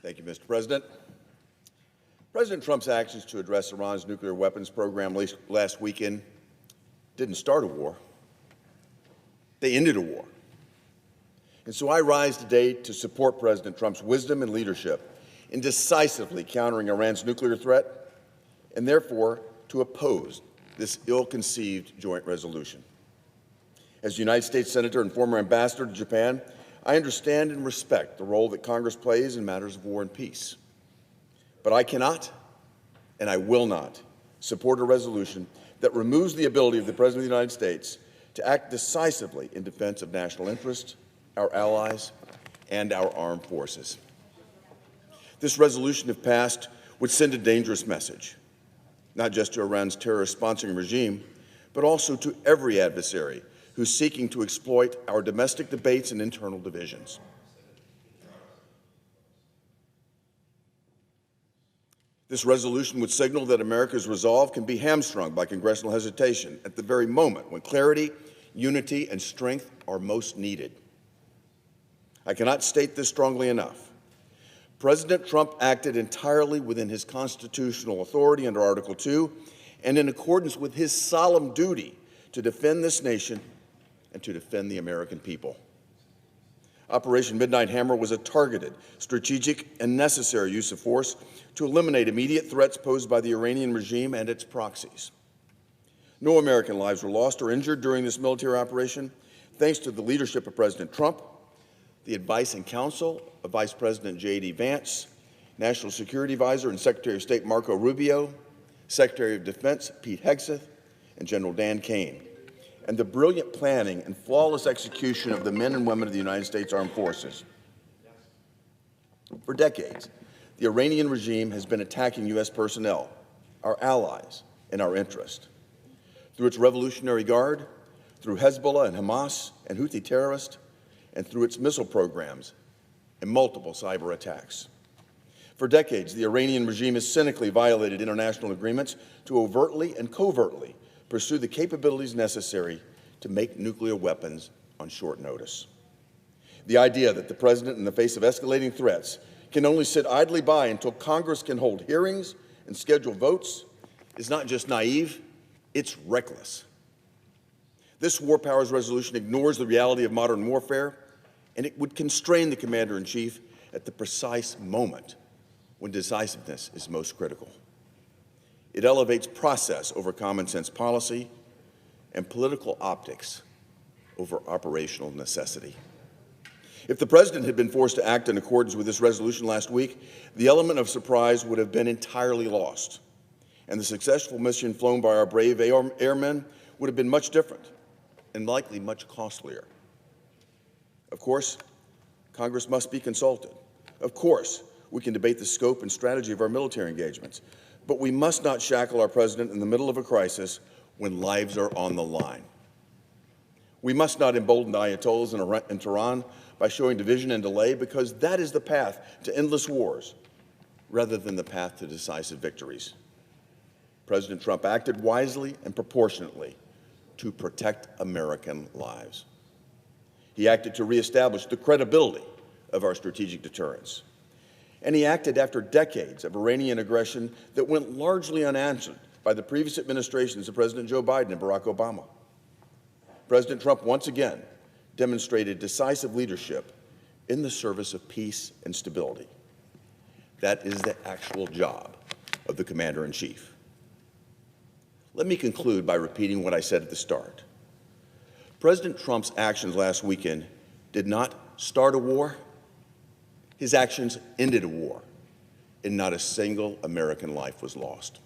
Thank you, Mr. President. President Trump's actions to address Iran's nuclear weapons program last weekend didn't start a war. They ended a war. And so I rise today to support President Trump's wisdom and leadership in decisively countering Iran's nuclear threat, and therefore to oppose this ill-conceived joint resolution. As United States Senator and former ambassador to Japan, I understand and respect the role that Congress plays in matters of war and peace. But I cannot, and I will not, support a resolution that removes the ability of the President of the United States to act decisively in defense of national interest, our allies, and our armed forces. This resolution, if passed, would send a dangerous message, not just to Iran's terrorist-sponsoring regime, but also to every adversary who's seeking to exploit our domestic debates and internal divisions. This resolution would signal that America's resolve can be hamstrung by congressional hesitation at the very moment when clarity, unity, and strength are most needed. I cannot state this strongly enough. President Trump acted entirely within his constitutional authority under Article 2 and in accordance with his solemn duty to defend this nation and to defend the American people. Operation Midnight Hammer was a targeted, strategic, and necessary use of force to eliminate immediate threats posed by the Iranian regime and its proxies. No American lives were lost or injured during this military operation, thanks to the leadership of President Trump, the advice and counsel of Vice President J.D. Vance, National Security Advisor and Secretary of State Marco Rubio, Secretary of Defense Pete Hegseth, and General Dan Kane, and the brilliant planning and flawless execution of the men and women of the United States Armed Forces. For decades, the Iranian regime has been attacking U.S. personnel, our allies, and our interest. Through its Revolutionary Guard, through Hezbollah and Hamas and Houthi terrorists, and through its missile programs and multiple cyber attacks. For decades, the Iranian regime has cynically violated international agreements to overtly and covertly pursue the capabilities necessary to make nuclear weapons on short notice. The idea that the President, in the face of escalating threats, can only sit idly by until Congress can hold hearings and schedule votes is not just naive, it's reckless. This war powers resolution ignores the reality of modern warfare, and it would constrain the Commander-in-Chief at the precise moment when decisiveness is most critical. It elevates process over common sense policy and political optics over operational necessity. If the President had been forced to act in accordance with this resolution last week, the element of surprise would have been entirely lost, and the successful mission flown by our brave airmen would have been much different and likely much costlier. Of course, Congress must be consulted. Of course, we can debate the scope and strategy of our military engagements, but we must not shackle our President in the middle of a crisis when lives are on the line. We must not embolden Ayatollahs in Tehran by showing division and delay, because that is the path to endless wars rather than the path to decisive victories. President Trump acted wisely and proportionately to protect American lives. He acted to reestablish the credibility of our strategic deterrence. And he acted after decades of Iranian aggression that went largely unanswered by the previous administrations of President Joe Biden and Barack Obama. President Trump once again demonstrated decisive leadership in the service of peace and stability. That is the actual job of the Commander-in-Chief. Let me conclude by repeating what I said at the start. President Trump's actions last weekend did not start a war. His actions ended a war, and not a single American life was lost.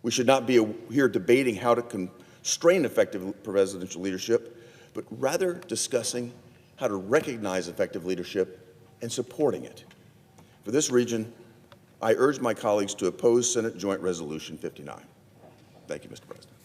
We should not be here debating how to constrain effective presidential leadership, but rather discussing how to recognize effective leadership and supporting it. For this reason, I urge my colleagues to oppose Senate Joint Resolution 59. Thank you, Mr. President.